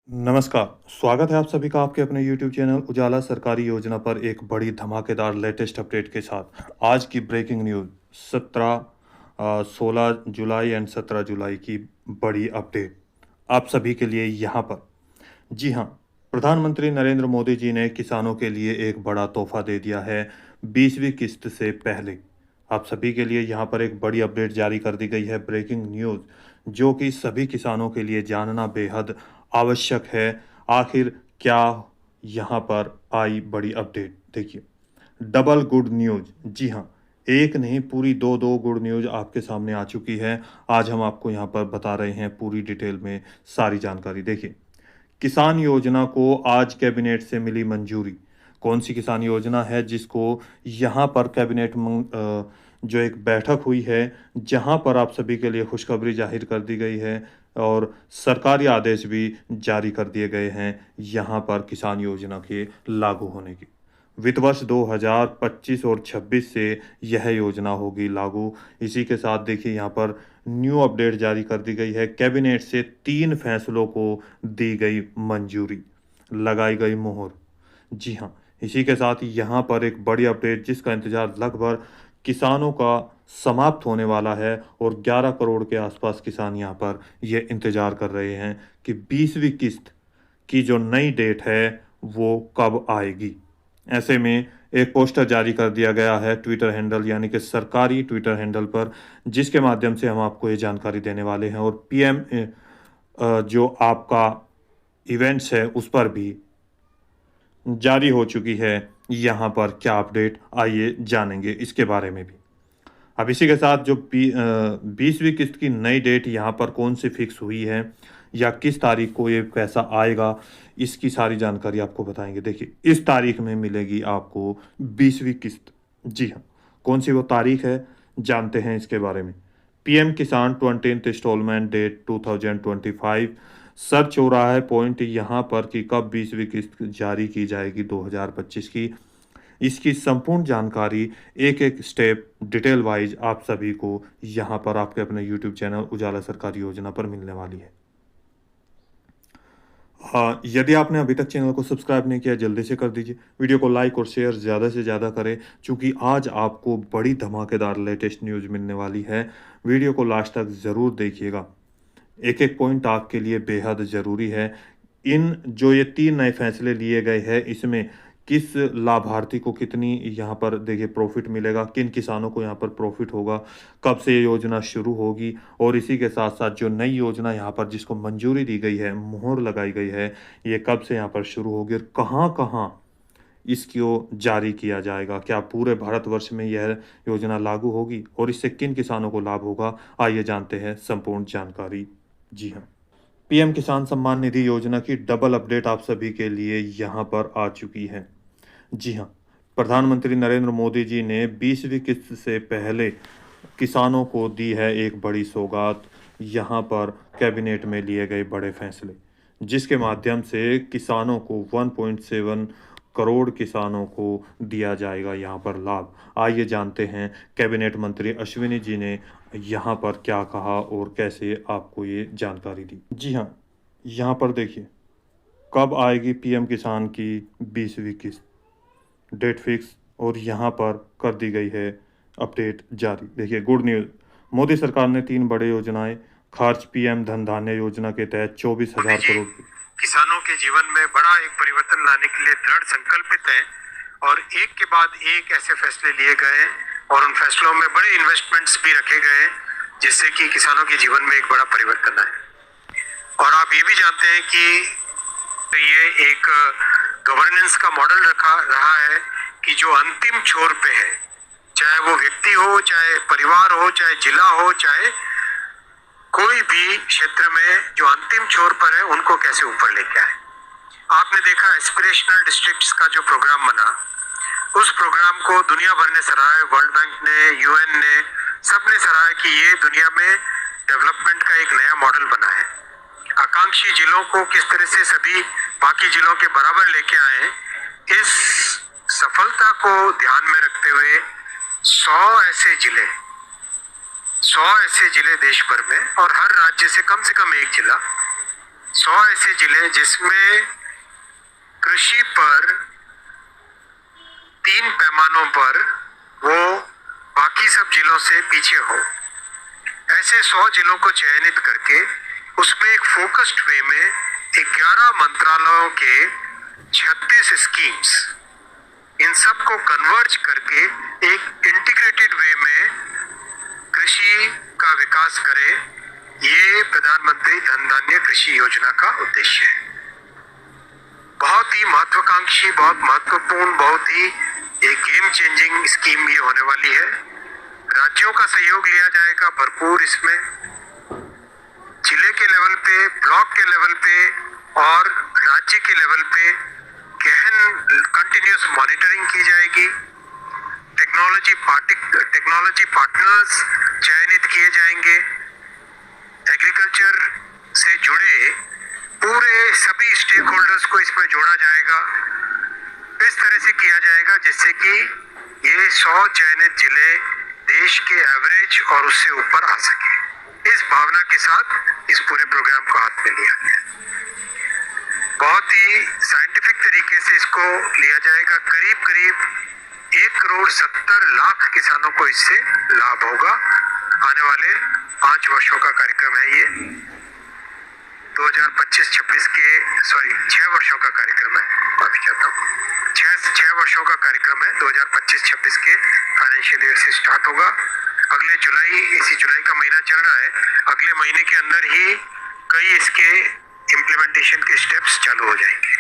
नमस्कार, स्वागत है आप सभी का आपके अपने यूट्यूब चैनल उजाला सरकारी योजना पर एक बड़ी धमाकेदार लेटेस्ट अपडेट के साथ। आज की ब्रेकिंग न्यूज़ 16 जुलाई एंड 17 जुलाई की बड़ी अपडेट आप सभी के लिए यहाँ पर। जी हाँ, प्रधानमंत्री नरेंद्र मोदी जी ने किसानों के लिए एक बड़ा तोहफा दे दिया है 20वीं किस्त से पहले। आप सभी के लिए यहाँ पर एक बड़ी अपडेट जारी कर दी गई है, ब्रेकिंग न्यूज़, जो कि सभी किसानों के लिए जानना बेहद आवश्यक है। आखिर क्या यहाँ पर आई बड़ी अपडेट? देखिए, डबल गुड न्यूज़। जी हाँ, एक नहीं पूरी दो गुड न्यूज़ आपके सामने आ चुकी है। आज हम आपको यहाँ पर बता रहे हैं पूरी डिटेल में सारी जानकारी। देखिए, किसान योजना को आज कैबिनेट से मिली मंजूरी। कौन सी किसान योजना है जिसको यहाँ पर कैबिनेट जो एक बैठक हुई है, जहाँ पर आप सभी के लिए खुशखबरी जाहिर कर दी गई है और सरकारी आदेश भी जारी कर दिए गए हैं यहाँ पर किसान योजना के लागू होने की। वित्त वर्ष 2025 और 26 से यह योजना होगी लागू। इसी के साथ देखिए यहाँ पर न्यू अपडेट जारी कर दी गई है। कैबिनेट से 3 फैसलों को दी गई मंजूरी, लगाई गई मोहर। जी हाँ, इसी के साथ यहाँ पर एक बड़ी अपडेट जिसका इंतज़ार लगभग किसानों का समाप्त होने वाला है और 11 करोड़ के आसपास किसान यहाँ पर ये इंतज़ार कर रहे हैं कि 20वीं किस्त की जो नई डेट है वो कब आएगी। ऐसे में एक पोस्टर जारी कर दिया गया है ट्विटर हैंडल यानी कि सरकारी ट्विटर हैंडल पर, जिसके माध्यम से हम आपको ये जानकारी देने वाले हैं और पीएम जो आपका इवेंट्स है उस पर भी जारी हो चुकी है। यहाँ पर क्या अपडेट, आइए जानेंगे इसके बारे में भी। अब इसी के साथ जो 20वीं किस्त की नई डेट यहाँ पर कौन सी फिक्स हुई है या किस तारीख को ये पैसा आएगा, इसकी सारी जानकारी आपको बताएंगे। देखिए, इस तारीख में मिलेगी आपको 20वीं किस्त। जी हाँ, कौन सी वो तारीख है, जानते हैं इसके बारे में। पीएम किसान 20th इंस्टॉलमेंट डेट 2025 सर्च हो रहा है पॉइंट यहाँ पर कि कब 20वीं किस्त जारी की जाएगी 2025 की। इसकी संपूर्ण जानकारी एक एक स्टेप डिटेल वाइज आप सभी को यहाँ पर आपके अपने यूट्यूब चैनल उजाला सरकारी योजना पर मिलने वाली है। यदि आपने अभी तक चैनल को सब्सक्राइब नहीं किया, जल्दी से कर दीजिए। वीडियो को लाइक और शेयर ज़्यादा से ज़्यादा करें, क्योंकि आज आपको बड़ी धमाकेदार लेटेस्ट न्यूज़ मिलने वाली है। वीडियो को लास्ट तक ज़रूर देखिएगा, एक एक पॉइंट आपके लिए बेहद ज़रूरी है। इन जो ये 3 नए फैसले लिए गए हैं, इसमें किस लाभार्थी को कितनी यहाँ पर देखिए प्रॉफ़िट मिलेगा, किन किसानों को यहाँ पर प्रॉफ़िट होगा, कब से ये योजना शुरू होगी और इसी के साथ-साथ जो नई योजना यहाँ पर जिसको मंजूरी दी गई है, मुहर लगाई गई है, ये कब से यहाँ पर शुरू होगी और कहाँ-कहाँ इसको जारी किया जाएगा। क्या पूरे भारतवर्ष में यह योजना लागू होगी और इससे किन किसानों को लाभ होगा? आइए जानते हैं संपूर्ण जानकारी। जी हाँ, पीएम किसान सम्मान निधि योजना की डबल अपडेट आप सभी के लिए यहाँ पर आ चुकी है। जी हाँ, प्रधानमंत्री नरेंद्र मोदी जी ने 20वीं किस्त से पहले किसानों को दी है एक बड़ी सौगात। यहाँ पर कैबिनेट में लिए गए बड़े फैसले, जिसके माध्यम से किसानों को 1.7 करोड़ किसानों को दिया जाएगा यहाँ पर लाभ। आइए जानते हैं कैबिनेट मंत्री अश्विनी जी ने यहाँ पर क्या कहा और कैसे आपको ये जानकारी दी। जी हाँ, यहाँ पर देखिए, कब आएगी पीएम किसान की 20वीं किस्त, डेट फिक्स और यहाँ पर कर दी गई है अपडेट जारी। देखिए, गुड न्यूज़, मोदी सरकार ने 3 बड़े योजनाएं खर्च पीएम धन धान्य योजना के तहत 24,000 करोड़ की। किसानों के जीवन में बड़ा एक परिवर्तन लाने के लिए दृढ़ संकल्पित है और एक के बाद एक ऐसे फैसले लिए गए और उन फैसलों में बड़े इन्वेस्टमेंट्स भी रखे गए जिससे कि किसानों के जीवन में एक बड़ा परिवर्तन आए। और आप ये भी जानते हैं कि ये एक गवर्नेंस का मॉडल रहा है कि जो अंतिम छोर पे है, चाहे वो व्यक्ति हो, चाहे परिवार हो, चाहे जिला हो, चाहे कोई भी क्षेत्र में जो अंतिम छोर पर है, उनको कैसे ऊपर लेके आए। आपने देखा एस्पिरेशनल डिस्ट्रिक्ट्स का जो प्रोग्राम बना, उस प्रोग्राम को दुनिया भर ने सराहा, वर्ल्ड बैंक ने, यूएन ने, सबने सराहा कि ये दुनिया में डेवलपमेंट का एक नया मॉडल बना है। आकांक्षी जिलों को किस तरह से सभी बाकी जिलों के बराबर लेके आए, इस सफलता को ध्यान में रखते हुए 100 ऐसे जिले देश भर में और हर राज्य से कम एक जिला 100 ऐसे जिले जिसमें कृषि पर 3 पैमानों पर वो बाकी सब जिलों से पीछे हो, ऐसे 100 जिलों को चयनित करके उसमें एक फोकस्ड वे में 11 मंत्रालयों के 36 स्कीम्स, इन सब को कन्वर्ज करके एक इंटीग्रेटेड वे में कृषि का विकास करे, ये प्रधानमंत्री धन धान्य कृषि योजना का उद्देश्य है। बहुत ही महत्वाकांक्षी, बहुत महत्वपूर्ण, बहुत ही एक गेम चेंजिंग स्कीम ये होने वाली है। राज्यों का सहयोग लिया जाएगा भरपूर इसमें, जिले के लेवल पे, ब्लॉक के लेवल पे और राज्य के लेवल पे गहन कंटिन्यूस मॉनिटरिंग की जाएगी। टेक्नोलॉजी पार्टनर्स चयनित किए जाएंगे। एग्रीकल्चर से जुड़े पूरे सभी स्टेक होल्डर्स को इसमें जोड़ा जाएगा। इस तरह से किया जाएगा जिससे कि ये 100 चयनित जिले देश के एवरेज और उससे ऊपर आ सके। इस भावना के साथ इस पूरे प्रोग्राम को हाथ में लिया गया। बहुत ही साइंटिफिक तरीके से इसको लिया जाएगा। करीब करीब 1,70,00,000 किसानों को इससे लाभ होगा। आने वाले 5 वर्षों का कार्यक्रम है ये। 2025-26 के 6 वर्षों का कार्यक्रम है, माफी चाहता हूँ। 6 वर्षों का कार्यक्रम है। 2025-26 के फाइनेंशियल ईयर से स्टार्ट होगा। अगले इसी जुलाई का महीना चल रहा है, अगले महीने के अंदर ही कई इसके इम्प्लीमेंटेशन के स्टेप्स चालू हो जाएंगे।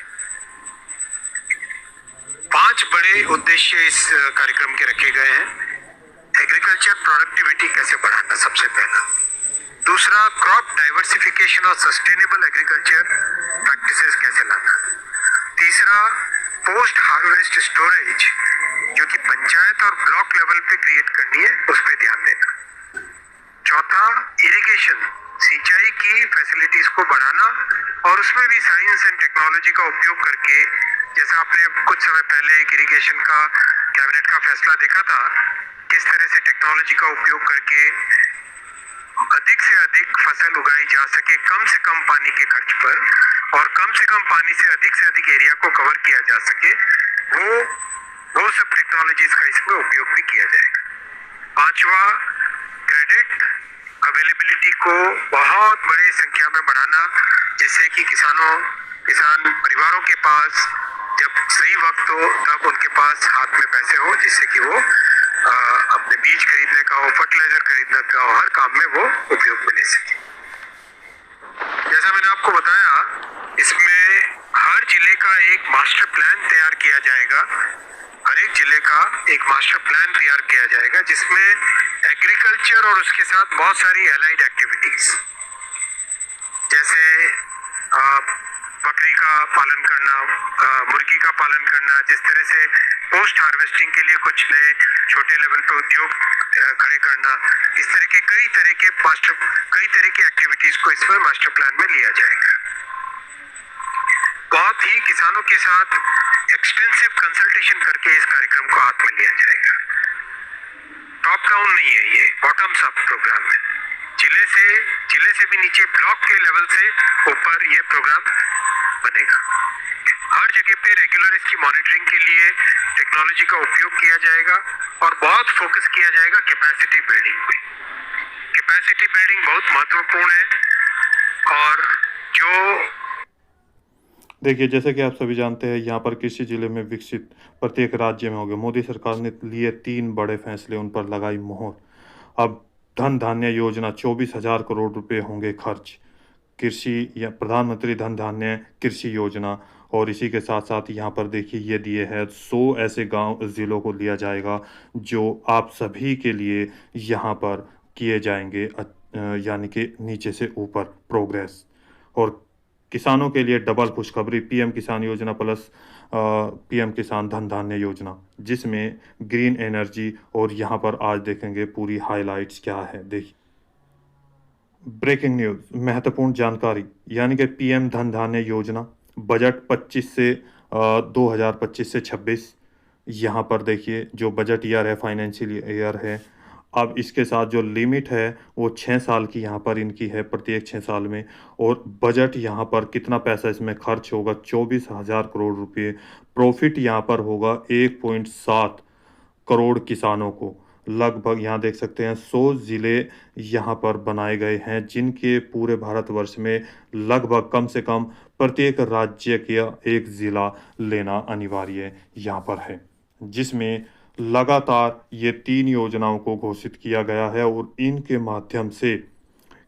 5 बड़े उद्देश्य इस कार्यक्रम के रखे गए हैं। एग्रीकल्चर प्रोडक्टिविटी कैसे बढ़ाना, सबसे पहला। दूसरा, क्रॉप डाइवर्सिफिकेशन और सस्टेनेबल एग्रीकल्चर प्रैक्टिसेस कैसे लाना। तीसरा, पोस्ट हार्वेस्ट स्टोरेज जो कि पंचायत और ब्लॉक लेवल पे क्रिएट करनी है, उस पर ध्यान देना। चौथा, इरिगेशन, सिंचाई की फैसिलिटीज को बढ़ाना और उसमें भी साइंस एंड टेक्नोलॉजी का उपयोग करके, जैसा आपने कुछ समय पहले एक इरिगेशन का कैबिनेट का फैसला देखा था, किस तरह से टेक्नोलॉजी का उपयोग करके अधिक से अधिक फसल उगाई जा सके कम से कम पानी के खर्च पर, और कम से कम पानी से अधिक एरिया को कवर किया जा सके, वो सब टेक्नोलॉजीज का इसमें उपयोग भी किया जाएगा। पांचवा, क्रेडिट अवेलेबिलिटी को बहुत बड़ी संख्या में बढ़ाना, जिससे कि किसान परिवारों के पास जब सही वक्त हो तब उनके पास हाथ में पैसे हो, जिससे कि वो अपने बीज खरीदने का हो, फर्टिलाइजर खरीदने का हो, हर काम में वो उपयोग में ले सके। जैसा मैंने आपको बताया, इसमें हर जिले का एक मास्टर प्लान तैयार किया जाएगा। हर एक जिले का एक मास्टर प्लान तैयार किया जाएगा जिसमें एग्रीकल्चर और उसके साथ बहुत सारी एलाइड एक्टिविटीज, जैसे बकरी का पालन करना, मुर्गी का पालन करना, जिस तरह से पोस्ट हार्वेस्टिंग के लिए कुछ नए छोटे लेवल पे उद्योग खड़े करना, इस तरह के कई तरह की एक्टिविटीज को इसमें मास्टर प्लान में लिया जाएगा। बहुत ही किसानों के साथ एक्सटेंसिव कंसल्टेशन करके इस कार्यक्रम को हाथ में लिया जाएगा। टॉप डाउन नहीं है, ये बॉटम्स अप प्रोग्राम है। जिले से भी नीचे ब्लॉक के लेवल से ऊपर ये प्रोग्राम बनेगा। हर जगह पे रेगुलर इसकी मॉनिटरिंग के लिए टेक्नोलॉजी का उपयोग किया जाएगा और बहुत फोकस किया जाएगा कैपेसिटी बिल्डिंग पे। कैपेसिटी बिल्डिंग बहुत महत्वपूर्ण है। और जो देखिए, जैसे कि आप सभी जानते हैं, यहाँ पर कृषि जिले में विकसित प्रत्येक राज्य में हो गए। मोदी सरकार ने लिए 3 बड़े फैसले, उन पर लगाई मोहर। अब धन धान्य योजना 24,000 करोड़ रुपए होंगे खर्च। कृषि या प्रधानमंत्री धन धान्य कृषि योजना, और इसी के साथ साथ यहाँ पर देखिए ये दिए हैं 100 ऐसे गांव ज़िलों को लिया जाएगा जो आप सभी के लिए यहाँ पर किए जाएंगे, यानी कि नीचे से ऊपर प्रोग्रेस। और किसानों के लिए डबल खुशखबरी, पीएम किसान योजना प्लस पीएम किसान धन धान्य योजना, जिसमें ग्रीन एनर्जी, और यहाँ पर आज देखेंगे पूरी हाइलाइट्स क्या है। देखिए, ब्रेकिंग न्यूज़, महत्वपूर्ण जानकारी, यानी कि पीएम धन धान्य योजना बजट 2025 से 26, यहाँ पर देखिए जो बजट ईयर है, फाइनेंशियल ईयर है, अब इसके साथ जो लिमिट है वो 6 साल की यहाँ पर इनकी है, प्रत्येक 6 साल में। और बजट यहाँ पर कितना पैसा इसमें खर्च होगा, 24,000 करोड़ रुपए। प्रॉफिट यहाँ पर होगा 1.7 करोड़ किसानों को। लगभग यहाँ देख सकते हैं 100 ज़िले यहाँ पर बनाए गए हैं, जिनके पूरे भारतवर्ष में लगभग कम से कम प्रत्येक राज्य का एक ज़िला लेना अनिवार्य यहाँ पर है, जिसमें लगातार ये 3 योजनाओं को घोषित किया गया है। और इनके माध्यम से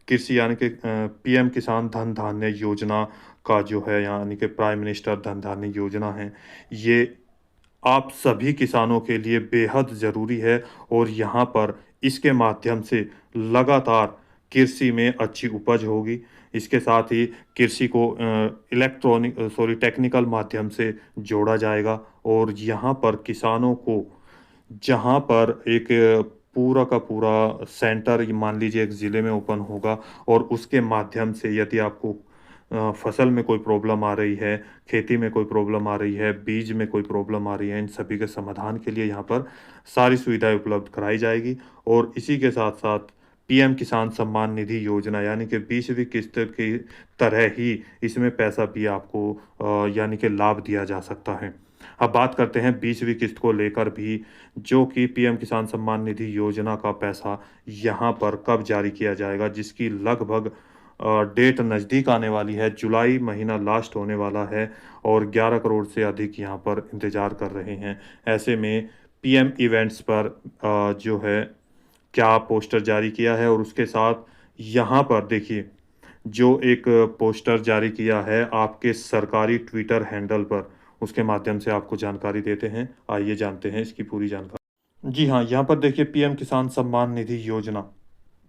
कृषि यानी कि पीएम किसान धन धान्य योजना का जो है, यानी कि प्राइम मिनिस्टर धन धान्य योजना है, ये आप सभी किसानों के लिए बेहद ज़रूरी है। और यहाँ पर इसके माध्यम से लगातार कृषि में अच्छी उपज होगी। इसके साथ ही कृषि को टेक्निकल माध्यम से जोड़ा जाएगा। और यहाँ पर किसानों को, जहाँ पर एक पूरा का पूरा सेंटर मान लीजिए एक ज़िले में ओपन होगा, और उसके माध्यम से यदि आपको फसल में कोई प्रॉब्लम आ रही है, खेती में कोई प्रॉब्लम आ रही है, बीज में कोई प्रॉब्लम आ रही है, इन सभी के समाधान के लिए यहाँ पर सारी सुविधाएं उपलब्ध कराई जाएगी। और इसी के साथ साथ पीएम किसान सम्मान निधि योजना यानी कि 20वीं किस्त की तरह ही इसमें पैसा भी आपको यानी कि लाभ दिया जा सकता है। अब बात करते हैं 20वीं किस्त को लेकर भी, जो कि पीएम किसान सम्मान निधि योजना का पैसा यहाँ पर कब जारी किया जाएगा, जिसकी लगभग डेट नज़दीक आने वाली है। जुलाई महीना लास्ट होने वाला है और 11 करोड़ से अधिक यहाँ पर इंतज़ार कर रहे हैं। ऐसे में पीएम इवेंट्स पर जो है क्या पोस्टर जारी किया है, और उसके साथ यहाँ पर देखिए जो एक पोस्टर जारी किया है आपके सरकारी ट्विटर हैंडल पर, उसके माध्यम से आपको जानकारी देते हैं। आइए जानते हैं इसकी पूरी जानकारी। जी हाँ, यहाँ पर देखिए पीएम किसान सम्मान निधि योजना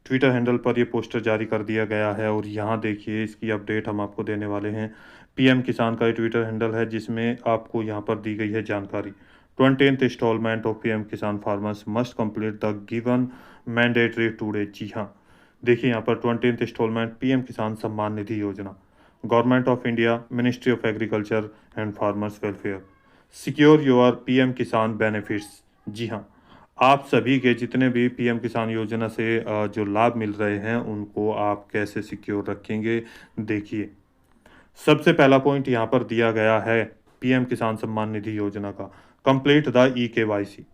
ट्विटर हैंडल पर ये पोस्टर जारी कर दिया गया है। और यहाँ देखिए इसकी अपडेट हम आपको देने वाले हैं। पीएम किसान का ये ट्विटर हैंडल है, जिसमें आपको यहाँ पर दी गई है जानकारी। 20th installment of PM Kisan farmers must complete the given mandatory today. जी हाँ, देखिए यहाँ पर 20th इंस्टॉलमेंट पीएम किसान सम्मान निधि योजना, government of India, ministry of agriculture and farmers welfare, secure your PM किसान बेनिफिट्स। जी हाँ, आप सभी के जितने भी पीएम किसान योजना से जो लाभ मिल रहे हैं, उनको आप कैसे सिक्योर रखेंगे। देखिए सबसे पहला पॉइंट यहाँ पर दिया गया है पीएम किसान सम्मान निधि योजना का, कंप्लीट द ई-केवाईसी।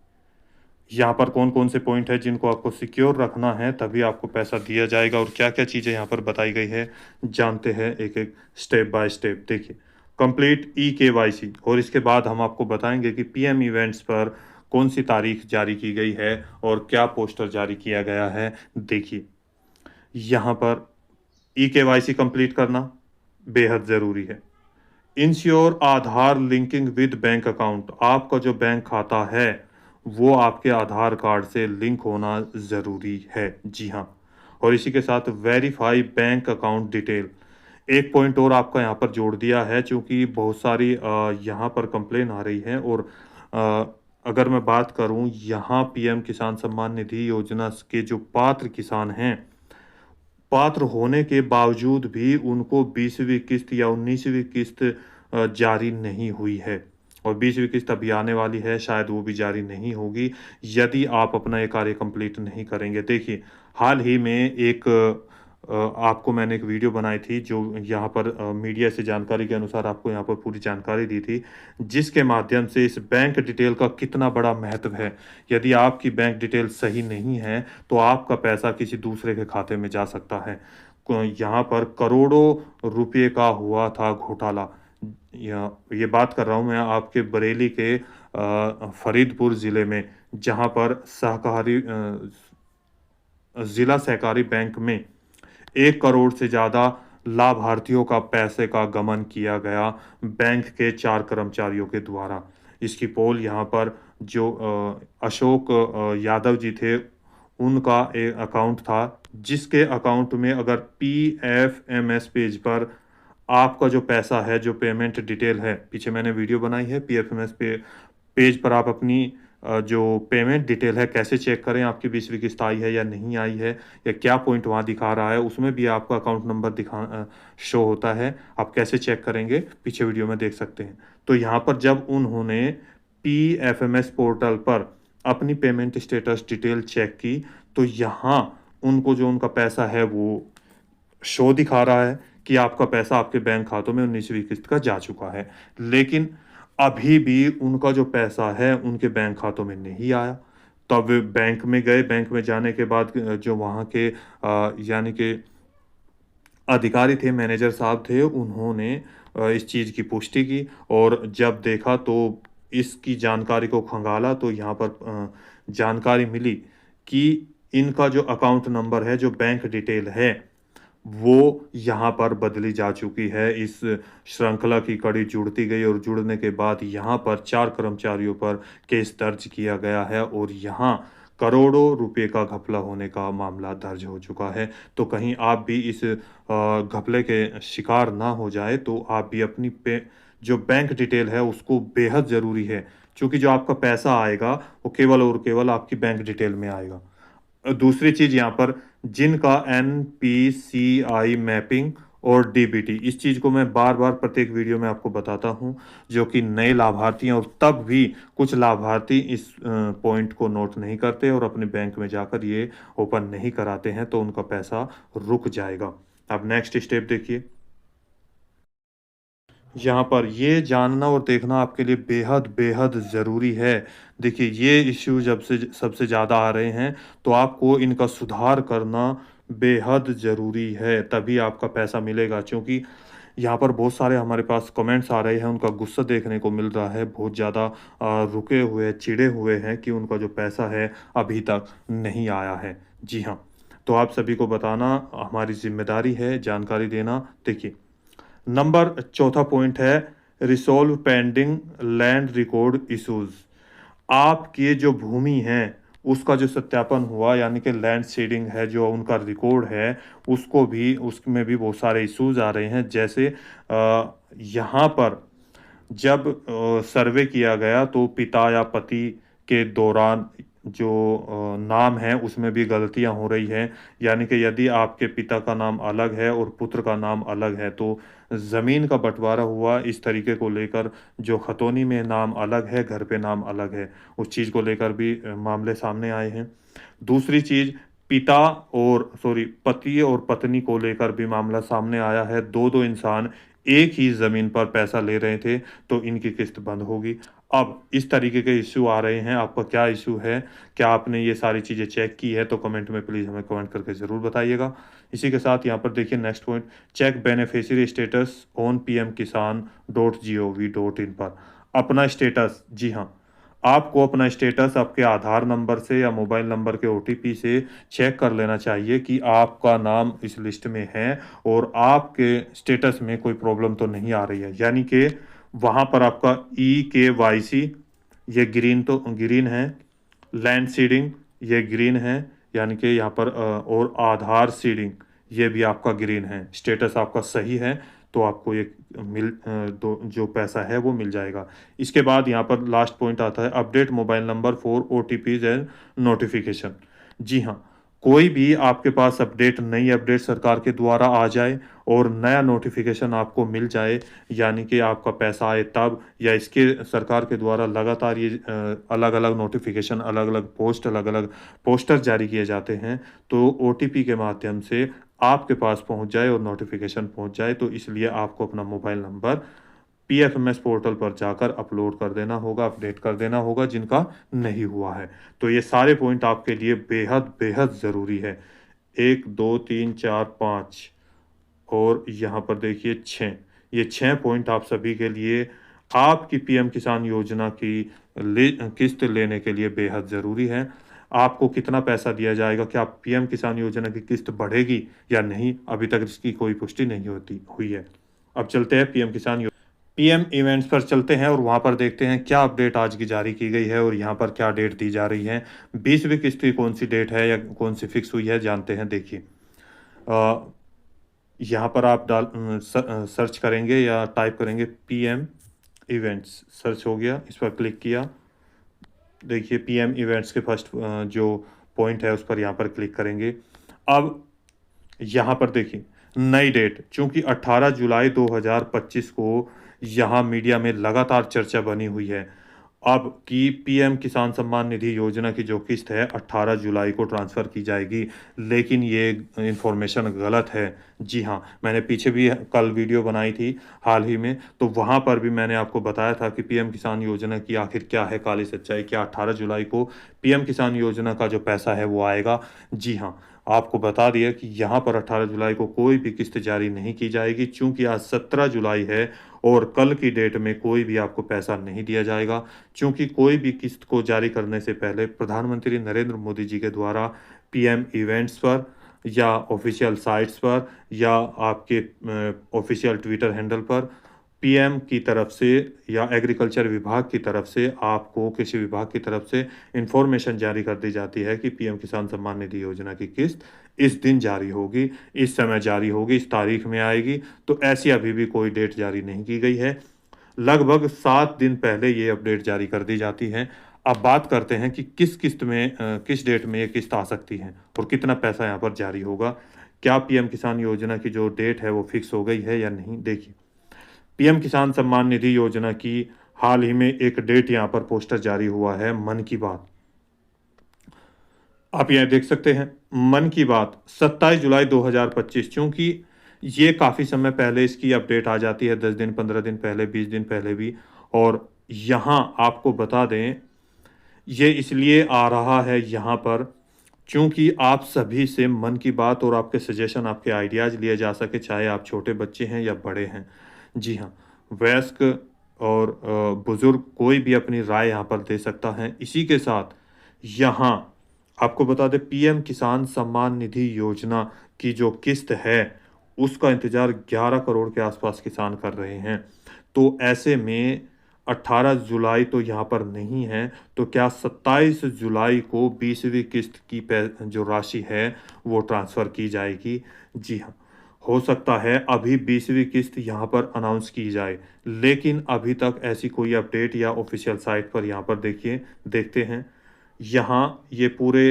यहाँ पर कौन कौन से पॉइंट है जिनको आपको सिक्योर रखना है, तभी आपको पैसा दिया जाएगा। और क्या क्या चीज़ें यहाँ पर बताई गई है, जानते हैं एक एक स्टेप बाय स्टेप। देखिए कंप्लीट ई-केवाईसी, और इसके बाद हम आपको बताएंगे कि पीएम इवेंट्स पर कौन सी तारीख जारी की गई है और क्या पोस्टर जारी किया गया है। देखिए यहाँ पर ई-केवाईसी कंप्लीट करना बेहद ज़रूरी है। Ensure Aadhaar linking with bank account, आपका जो बैंक खाता है वो आपके आधार कार्ड से लिंक होना ज़रूरी है। जी हाँ, और इसी के साथ वेरीफाई बैंक अकाउंट डिटेल, एक पॉइंट और आपका यहाँ पर जोड़ दिया है, क्योंकि बहुत सारी यहाँ पर कंप्लेन आ रही है। और अगर मैं बात करूँ यहाँ पीएम किसान सम्मान निधि योजना के जो पात्र किसान हैं, पात्र होने के बावजूद भी उनको 20वीं किस्त या 19वीं किस्त जारी नहीं हुई है। और 20वीं किस्त अभी आने वाली है, शायद वो भी जारी नहीं होगी यदि आप अपना ये कार्य कंप्लीट नहीं करेंगे। देखिए हाल ही में एक आपको मैंने एक वीडियो बनाई थी, जो यहाँ पर मीडिया से जानकारी के अनुसार आपको यहाँ पर पूरी जानकारी दी थी, जिसके माध्यम से इस बैंक डिटेल का कितना बड़ा महत्व है। यदि आपकी बैंक डिटेल सही नहीं है तो आपका पैसा किसी दूसरे के खाते में जा सकता है। यहाँ पर करोड़ों रुपये का हुआ था घोटाला। ये बात कर रहा हूँ मैं आपके बरेली के फरीदपुर ज़िले में, जहाँ पर सहकारी ज़िला सहकारी बैंक में 1 करोड़ से ज़्यादा लाभार्थियों का पैसे का गमन किया गया बैंक के 4 कर्मचारियों के द्वारा। इसकी पोल यहाँ पर जो अशोक यादव जी थे, उनका एक अकाउंट था, जिसके अकाउंट में अगर पीएफएमएस पेज पर आपका जो पैसा है, जो पेमेंट डिटेल है, पीछे मैंने वीडियो बनाई है, पीएफएमएस पेज पर आप अपनी जो पेमेंट डिटेल है कैसे चेक करें, आपकी 20वीं किस्त आई है या नहीं आई है, या क्या पॉइंट वहाँ दिखा रहा है, उसमें भी आपका अकाउंट नंबर शो होता है। आप कैसे चेक करेंगे, पीछे वीडियो में देख सकते हैं। तो यहाँ पर जब उन्होंने पीएफएमएस पोर्टल पर अपनी पेमेंट स्टेटस डिटेल चेक की, तो यहाँ उनको जो उनका पैसा है वो शो दिखा रहा है कि आपका पैसा आपके बैंक खातों में 19वीं किस्त का जा चुका है। लेकिन अभी भी उनका जो पैसा है उनके बैंक खातों में नहीं आया। तब वे बैंक में गए, बैंक में जाने के बाद जो वहाँ के यानी कि अधिकारी थे, मैनेजर साहब थे, उन्होंने इस चीज़ की पुष्टि की और जब देखा तो इसकी जानकारी को खंगाला तो यहाँ पर जानकारी मिली कि इनका जो अकाउंट नंबर है, जो बैंक डिटेल है, वो यहाँ पर बदली जा चुकी है। इस श्रृंखला की कड़ी जुड़ती गई और जुड़ने के बाद यहाँ पर 4 कर्मचारियों पर केस दर्ज किया गया है और यहाँ करोड़ों रुपए का घपला होने का मामला दर्ज हो चुका है। तो कहीं आप भी इस घपले के शिकार ना हो जाए तो आप भी अपनी जो बैंक डिटेल है उसको बेहद ज़रूरी है, क्योंकि जो आपका पैसा आएगा वो केवल और केवल आपकी बैंक डिटेल में आएगा। दूसरी चीज़ यहाँ पर जिनका एनपीसीआई मैपिंग और डीबीटी, इस चीज़ को मैं बार-बार प्रत्येक वीडियो में आपको बताता हूँ, जो कि नए लाभार्थी हैं और तब भी कुछ लाभार्थी इस पॉइंट को नोट नहीं करते और अपने बैंक में जाकर ये ओपन नहीं कराते हैं, तो उनका पैसा रुक जाएगा। अब नेक्स्ट स्टेप देखिए। यहाँ पर ये जानना और देखना आपके लिए बेहद ज़रूरी है। देखिए ये इश्यू जब से सबसे ज़्यादा आ रहे हैं, तो आपको इनका सुधार करना बेहद ज़रूरी है, तभी आपका पैसा मिलेगा। क्योंकि यहाँ पर बहुत सारे हमारे पास कमेंट्स आ रहे हैं, उनका गुस्सा देखने को मिल रहा है, बहुत ज़्यादा रुके हुए, चिढ़े हुए हैं कि उनका जो पैसा है अभी तक नहीं आया है। जी हाँ, तो आप सभी को बताना हमारी ज़िम्मेदारी है, जानकारी देना। देखिए नंबर चौथा पॉइंट है resolve pending land record issues. आपकी जो भूमि है उसका जो सत्यापन हुआ, यानी कि लैंड सीडिंग है, जो उनका रिकॉर्ड है, उसको भी उसमें भी बहुत सारे इश्यूज आ रहे हैं। जैसे यहाँ पर जब सर्वे किया गया तो पिता या पति के दौरान जो नाम है उसमें भी गलतियां हो रही हैं। यानी कि यदि आपके पिता का नाम अलग है और पुत्र का नाम अलग है तो ज़मीन का बंटवारा हुआ इस तरीके को लेकर, जो खतौनी में नाम अलग है, घर पे नाम अलग है, उस चीज़ को लेकर भी मामले सामने आए हैं। दूसरी चीज़ पति और पत्नी को लेकर भी मामला सामने आया है। 2-2 इंसान एक ही ज़मीन पर पैसा ले रहे थे, तो इनकी किस्त बंद होगी। अब इस तरीके के इश्यू आ रहे हैं, आपका क्या इश्यू है? क्या आपने ये सारी चीज़ें चेक की है? तो कमेंट में प्लीज़ हमें कमेंट करके ज़रूर बताइएगा। इसी के साथ यहाँ पर देखिए next point, check beneficiary status on pmkisan.gov.in पर। अपना स्टेटस, जी हाँ, आपको अपना स्टेटस आपके आधार नंबर से या मोबाइल नंबर के ओटीपी से चेक कर लेना चाहिए कि आपका नाम इस लिस्ट में है और आपके स्टेटस में कोई प्रॉब्लम तो नहीं आ रही है। यानी कि वहाँ पर आपका EKYC ये ग्रीन है, लैंड सीडिंग ये ग्रीन है, यानी कि यहाँ पर और आधार सीडिंग ये भी आपका ग्रीन है, स्टेटस आपका सही है, तो आपको ये जो पैसा है वो मिल जाएगा। इसके बाद यहाँ पर लास्ट पॉइंट आता है update mobile number for OTPs and notification. जी हाँ, कोई भी आपके पास नई अपडेट सरकार के द्वारा आ जाए और नया नोटिफिकेशन आपको मिल जाए, यानी कि आपका पैसा आए तब, या इसके सरकार के द्वारा लगातार ये अलग-अलग नोटिफिकेशन, अलग-अलग पोस्टर जारी किए जाते हैं, तो OTP के माध्यम से आपके पास पहुंच जाए और नोटिफिकेशन पहुंच जाए, तो इसलिए आपको अपना मोबाइल नंबर PFMS पोर्टल पर जाकर अपलोड कर देना होगा, अपडेट कर देना होगा जिनका नहीं हुआ है। तो ये सारे पॉइंट आपके लिए बेहद ज़रूरी है। 1, 2, 3, 4, 5 और यहाँ पर देखिए 6, ये 6 पॉइंट आप सभी के लिए आपकी PM किसान योजना की किस्त लेने के लिए बेहद ज़रूरी है। आपको कितना पैसा दिया जाएगा, क्या PM किसान योजना की किस्त बढ़ेगी या नहीं, अभी तक इसकी कोई पुष्टि नहीं हुई है। अब चलते हैं PM इवेंट्स पर चलते हैं और वहाँ पर देखते हैं क्या अपडेट आज की जारी की गई है और यहाँ पर क्या डेट दी जा रही है। 20वीं किस्त की कौन सी डेट है या कौन सी फिक्स हुई है, जानते हैं। देखिए यहाँ पर आप सर्च करेंगे या टाइप करेंगे PM इवेंट्स, सर्च हो गया, इस पर क्लिक किया। देखिए PM इवेंट्स के फर्स्ट जो पॉइंट है उस पर यहाँ पर क्लिक करेंगे। अब यहाँ पर देखिए नई डेट, चूँकि 18 जुलाई 2025 को यहाँ मीडिया में लगातार चर्चा बनी हुई है। अब की पीएम किसान सम्मान निधि योजना की जो किस्त है 18 जुलाई को ट्रांसफ़र की जाएगी, लेकिन ये इन्फॉर्मेशन गलत है। जी हाँ, मैंने पीछे भी कल वीडियो बनाई थी हाल ही में, तो वहाँ पर भी मैंने आपको बताया था कि पीएम किसान योजना की आखिर क्या है काली सच्चाई, क्या 18 जुलाई को पीएम किसान योजना का जो पैसा है वो आएगा। जी हाँ, आपको बता दिया कि यहाँ पर 18 जुलाई को कोई भी किस्त जारी नहीं की जाएगी, चूँकि आज 17 जुलाई है और कल की डेट में कोई भी आपको पैसा नहीं दिया जाएगा। चूँकि कोई भी किस्त को जारी करने से पहले प्रधानमंत्री नरेंद्र मोदी जी के द्वारा पीएम इवेंट्स पर या ऑफ़िशियल साइट्स पर या आपके ऑफ़िशियल ट्विटर हैंडल पर पीएम की तरफ से या एग्रीकल्चर विभाग की तरफ से आपको कृषि विभाग की तरफ से इन्फॉर्मेशन जारी कर दी जाती है कि पीएम किसान सम्मान निधि योजना की किस्त इस दिन जारी होगी, इस समय जारी होगी, इस तारीख में आएगी। तो ऐसी अभी भी कोई डेट जारी नहीं की गई है। लगभग 7 दिन पहले ये अपडेट जारी कर दी जाती है। अब बात करते हैं कि किस किस्त में किस डेट में ये किस्त आ सकती है और कितना पैसा यहाँ पर जारी होगा। क्या पीएम किसान योजना की जो डेट है वो फिक्स हो गई है या नहीं? देखिए, पीएम किसान सम्मान निधि योजना की हाल ही में एक डेट यहाँ पर पोस्टर जारी हुआ है, मन की बात। आप यहाँ देख सकते हैं, मन की बात 27 जुलाई 2025। चूँकि ये काफ़ी समय पहले इसकी अपडेट आ जाती है, 10 दिन, 15 दिन पहले, 20 दिन पहले भी। और यहाँ आपको बता दें, ये इसलिए आ रहा है यहाँ पर चूँकि आप सभी से मन की बात और आपके सजेशन, आपके आइडियाज़ लिए जा सके, चाहे आप छोटे बच्चे हैं या बड़े हैं। जी हाँ, वयस्क और बुज़ुर्ग कोई भी अपनी राय यहाँ पर दे सकता है। इसी के साथ यहाँ आपको बता दें, पीएम किसान सम्मान निधि योजना की जो किस्त है, उसका इंतज़ार 11 करोड़ के आसपास किसान कर रहे हैं। तो ऐसे में 18 जुलाई तो यहाँ पर नहीं है, तो क्या 27 जुलाई को 20वीं किस्त की जो राशि है, वो ट्रांसफ़र की जाएगी? जी हाँ, हो सकता है अभी 20वीं किस्त यहाँ पर अनाउंस की जाए, लेकिन अभी तक ऐसी कोई अपडेट या ऑफ़िशियल साइट पर यहाँ पर देखते हैं। यहाँ ये पूरे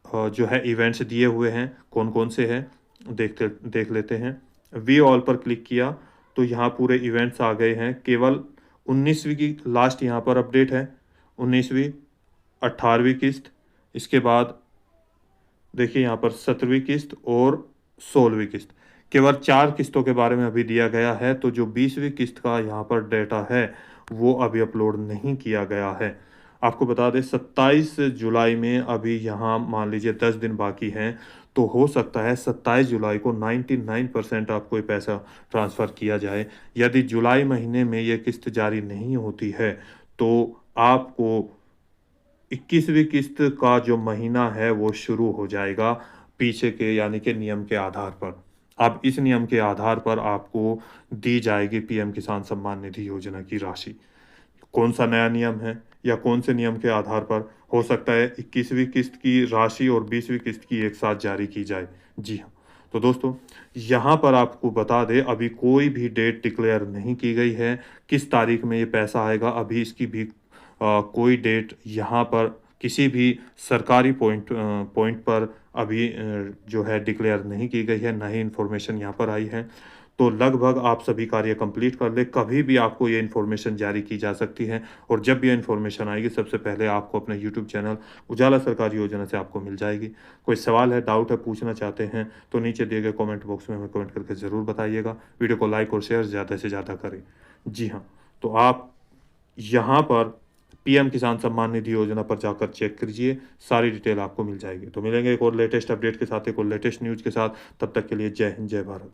जो है इवेंट्स दिए हुए हैं, कौन-कौन से हैं, देख लेते हैं। वी ऑल पर क्लिक किया तो यहाँ पूरे इवेंट्स आ गए हैं। केवल 19वीं की लास्ट यहाँ पर अपडेट है, 19वीं, 18वीं किस्त, इसके बाद देखिए यहाँ पर 17वीं किस्त और 16वीं किस्त। केवल 4 किस्तों के बारे में अभी दिया गया है, तो जो 20वीं किस्त का यहाँ पर डेटा है, वो अभी अपलोड नहीं किया गया है। आपको बता दें 27 जुलाई में अभी यहाँ मान लीजिए 10 दिन बाकी हैं, तो हो सकता है 27 जुलाई को 99% आपको ये पैसा ट्रांसफ़र किया जाए। यदि जुलाई महीने में ये किस्त जारी नहीं होती है, तो आपको 21वीं किस्त का जो महीना है वो शुरू हो जाएगा पीछे के यानी कि नियम के आधार पर। अब इस नियम के आधार पर आपको दी जाएगी पीएम किसान सम्मान निधि योजना की राशि। कौन-सा नया नियम है या कौन से नियम के आधार पर हो सकता है 21वीं किस्त की राशि और 20वीं किस्त की एक साथ जारी की जाए। जी हाँ, तो दोस्तों यहाँ पर आपको बता दें, अभी कोई भी डेट डिक्लेयर नहीं की गई है, किस तारीख में ये पैसा आएगा अभी इसकी भी कोई डेट यहाँ पर किसी भी सरकारी पॉइंट पर अभी जो है डिक्लेयर नहीं की गई है, ना ही इन्फॉर्मेशन यहाँ पर आई है। तो लगभग आप सभी कार्य कंप्लीट कर लें, कभी भी आपको ये इन्फॉर्मेशन जारी की जा सकती है और जब भी ये इन्फॉर्मेशन आएगी सबसे पहले आपको अपने यूट्यूब चैनल उजाला सरकारी योजना से आपको मिल जाएगी। कोई सवाल है, डाउट है, पूछना चाहते हैं तो नीचे दिए गए कमेंट बॉक्स में हमें कमेंट करके ज़रूर बताइएगा। वीडियो को लाइक और शेयर ज़्यादा से ज़्यादा करें। जी हाँ, तो आप यहाँ पर पीएम किसान सम्मान निधि योजना पर जाकर चेक कीजिए, सारी डिटेल आपको मिल जाएगी। तो मिलेंगे एक और लेटेस्ट अपडेट के साथ, एक और लेटेस्ट न्यूज़ के साथ। तब तक के लिए जय हिंद, जय भारत।